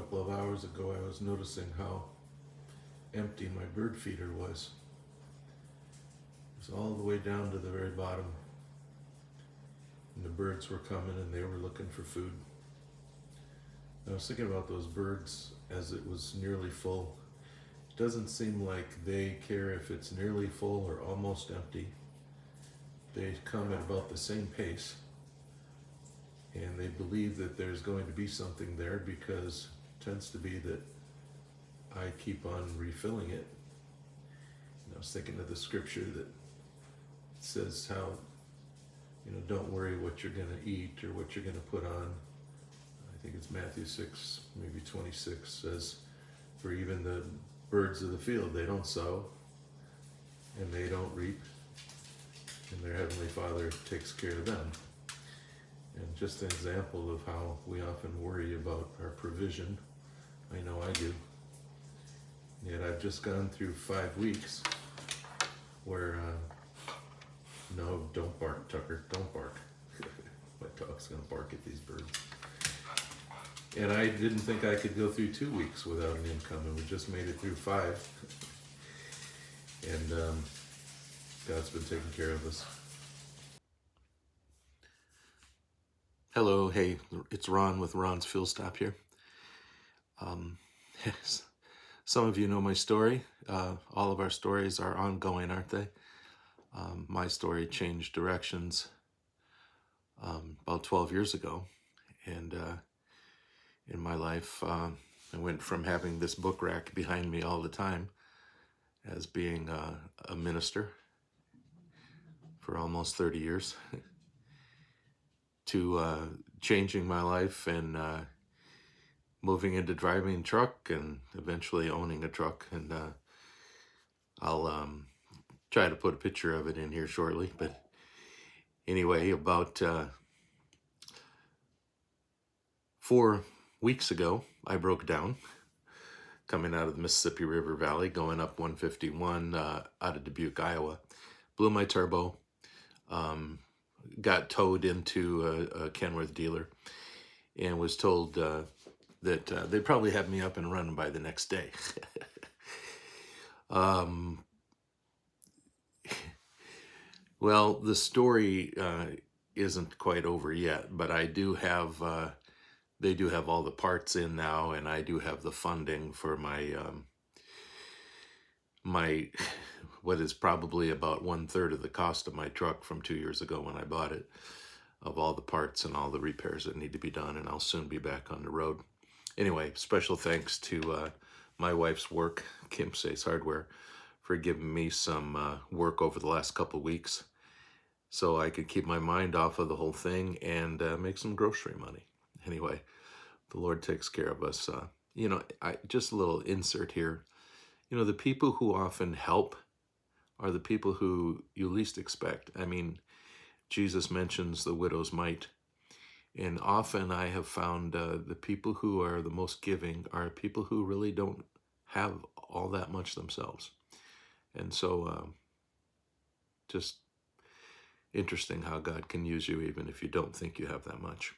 couple of hours ago, I was noticing how empty my bird feeder was. It was all the way down to the very bottom. And the birds were coming and they were looking for food. I was thinking about those birds as it was nearly full. It doesn't seem like they care if it's nearly full or almost empty. They come at about the same pace, and they believe that there's going to be something there because it tends to be that I keep on refilling it. And I was thinking of the scripture that says how, don't worry what you're going to eat or what you're going to put on. I think it's Matthew 6, maybe 26, says, for even the birds of the field, they don't sow and they don't reap, and their Heavenly Father takes care of them. And just an example of how we often worry about our provision. I know I do. Yet I've just gone through 5 weeks where, no, don't bark, Tucker, don't bark. My dog's gonna bark at these birds. And I didn't think I could go through 2 weeks without an income, and we just made it through 5. And God's been taking care of us. Hello, hey, it's Ron with Ron's Fuel Stop here. Some of you know my story. All of our stories are ongoing, aren't they? My story changed directions about 12 years ago. And in my life, I went from having this book rack behind me all the time as being a minister for almost 30 years to changing my life and moving into driving a truck and eventually owning a truck. And I'll try to put a picture of it in here shortly. But anyway, about 4 weeks ago, I broke down coming out of the Mississippi River Valley, going up 151 out of Dubuque, Iowa. Blew my turbo, got towed into a Kenworth dealer, and was told that they'd probably have me up and running by the next day. Well, the story isn't quite over yet, but I do have, they do have all the parts in now, and I do have the funding for my, what is probably about 1/3 of the cost of my truck from 2 years ago when I bought it, of all the parts and all the repairs that need to be done, and I'll soon be back on the road. Anyway, special thanks to my wife's work, Kim Says Hardware, for giving me some work over the last couple weeks so I could keep my mind off of the whole thing and make some grocery money. Anyway, the Lord takes care of us. Just a little insert here. The people who often help are the people who you least expect. I mean, Jesus mentions the widow's mite. And often I have found the people who are the most giving are people who really don't have all that much themselves. And so just interesting how God can use you even if you don't think you have that much.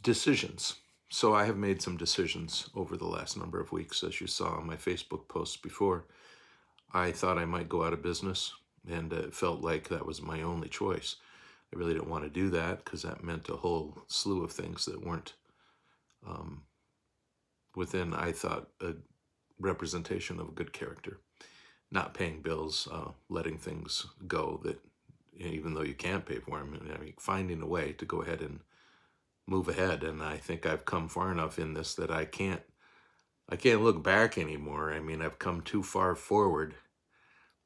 Decisions. So I have made some decisions over the last number of weeks. As you saw on my Facebook posts before, I thought I might go out of business, and it felt like that was my only choice. I really didn't want to do that because that meant a whole slew of things that weren't within, I thought, a representation of a good character. Not paying bills, letting things go that, even though you can't pay for them, finding a way to go ahead and move ahead. And I think I've come far enough in this that I can't look back anymore. I've come too far forward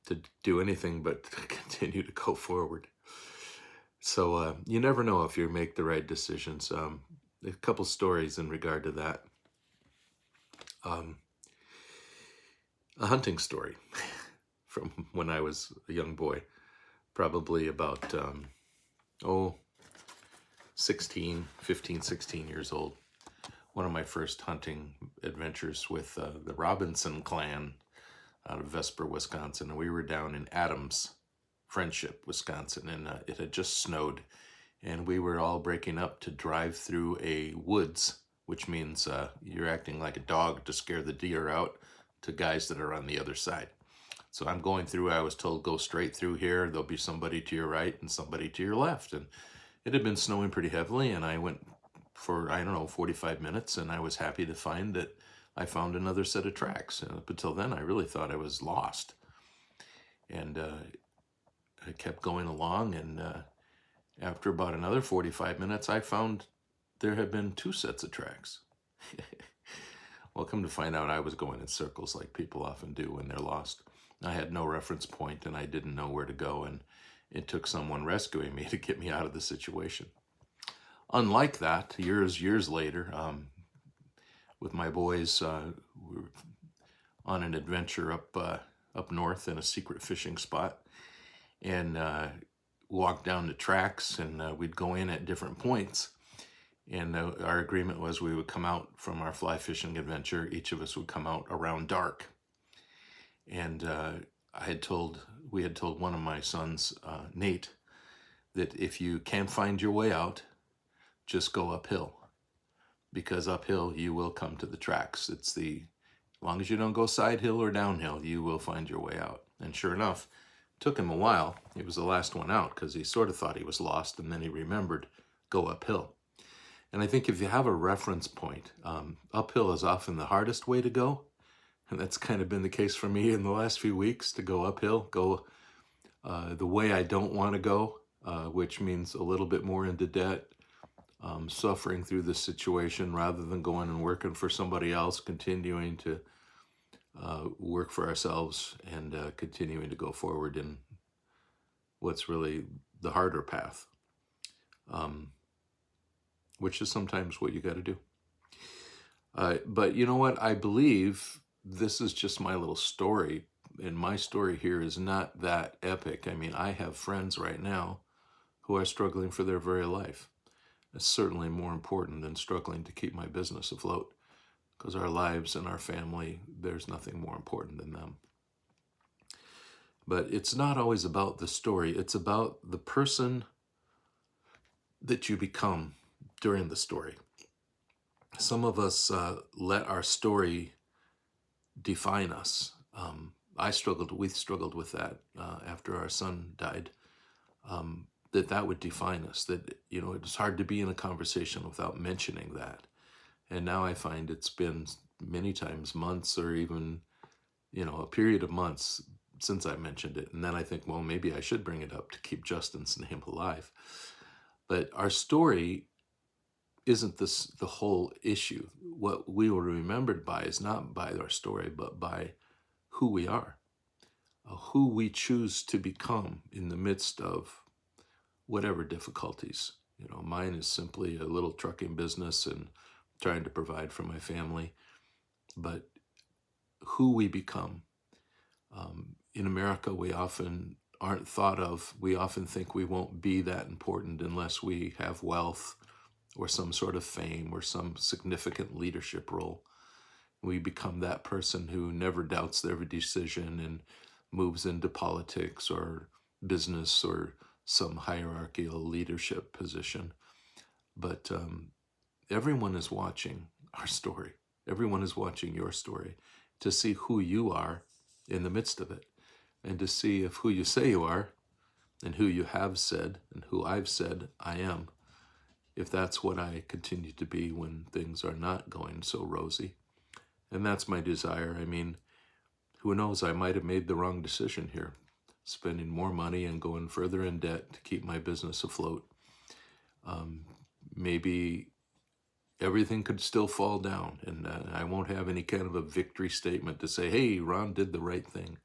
to do anything but continue to go forward. So you never know if you make the right decisions. A couple stories in regard to that. A hunting story from when I was a young boy, probably about 15, 16 years old. One of my first hunting adventures with the Robinson clan out of Vesper, Wisconsin. And we were down in Adams, Friendship, Wisconsin, and it had just snowed, and we were all breaking up to drive through a woods, which means you're acting like a dog to scare the deer out to guys that are on the other side. So I'm going through, I was told, go straight through here. There'll be somebody to your right and somebody to your left. And it had been snowing pretty heavily, and I went for, 45 minutes, and I was happy to find that I found another set of tracks. Up until then, I really thought I was lost. And I kept going along, and after about another 45 minutes, I found there had been 2 sets of tracks. Well, come to find out, I was going in circles like people often do when they're lost. I had no reference point, and I didn't know where to go, and it took someone rescuing me to get me out of the situation. Unlike that, years later, with my boys, we were on an adventure up north in a secret fishing spot, and walk down the tracks, and we'd go in at different points. And our agreement was we would come out from our fly fishing adventure. Each of us would come out around dark. And we had told one of my sons, Nate, that if you can't find your way out, just go uphill, because uphill you will come to the tracks. As long as you don't go side hill or downhill, you will find your way out. And sure enough, it took him a while. He was the last one out because he sort of thought he was lost, and then he remembered, go uphill. And I think if you have a reference point, uphill is often the hardest way to go. And that's kind of been the case for me in the last few weeks, to go uphill, go the way I don't want to go, which means a little bit more into debt, suffering through this situation rather than going and working for somebody else, continuing to work for ourselves and continuing to go forward in what's really the harder path, which is sometimes what you got to do. But you know what? I believe this is just my little story, and my story here is not that epic. I mean, I have friends right now who are struggling for their very life. It's certainly more important than struggling to keep my business afloat, because our lives and our family, there's nothing more important than them. But it's not always about the story. It's about the person that you become during the story. Some of us let our story define us. We struggled with that after our son died, that would define us, that, it was hard to be in a conversation without mentioning that. And now I find it's been many times months, or even, a period of months since I mentioned it. And then I think, well, maybe I should bring it up to keep Justin's name alive. But our story isn't the whole issue. What we were remembered by is not by our story, but by who we are, who we choose to become in the midst of whatever difficulties. Mine is simply a little trucking business and trying to provide for my family. But who we become. In America, we often aren't thought of. We often think we won't be that important unless we have wealth or some sort of fame or some significant leadership role. We become that person who never doubts their decision and moves into politics or business or some hierarchical leadership position. But everyone is watching our story. Everyone is watching your story to see who you are in the midst of it, and to see if who you say you are and who you have said and who I've said I am, if that's what I continue to be when things are not going so rosy. And that's my desire. I mean, who knows, I might have made the wrong decision here, spending more money and going further in debt to keep my business afloat. Maybe everything could still fall down, and I won't have any kind of a victory statement to say, hey, Ron did the right thing.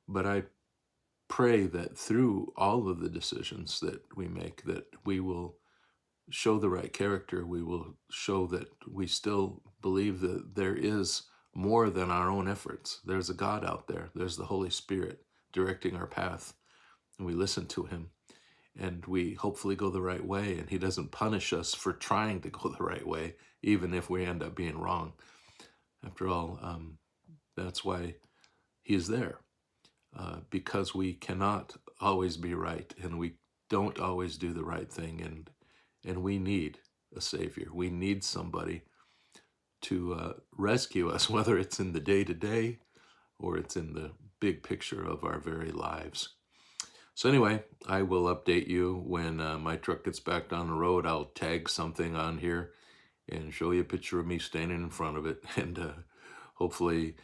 But I pray that through all of the decisions that we make, that we will show the right character. We will show that we still believe that there is more than our own efforts. There's a God out there. There's the Holy Spirit directing our path, and we listen to him, and we hopefully go the right way, and he doesn't punish us for trying to go the right way, even if we end up being wrong. After all, that's why he is there, because we cannot always be right, and we don't always do the right thing, and we need a Savior. We need somebody to rescue us, whether it's in the day-to-day or it's in the big picture of our very lives. So anyway, I will update you when my truck gets back down the road. I'll tag something on here and show you a picture of me standing in front of it, and hopefully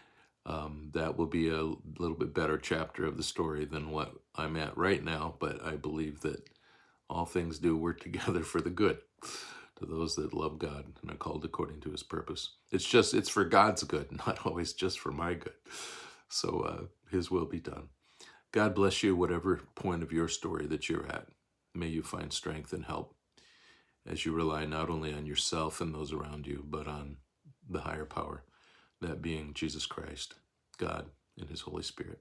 that will be a little bit better chapter of the story than what I'm at right now. But I believe that all things do work together for the good to those that love God and are called according to his purpose. It's for God's good, not always just for my good. So his will be done. God bless you, whatever point of your story that you're at. May you find strength and help as you rely not only on yourself and those around you, but on the higher power, that being Jesus Christ, God, and his Holy Spirit.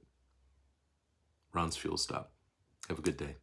Ron's Fuel Stop. Have a good day.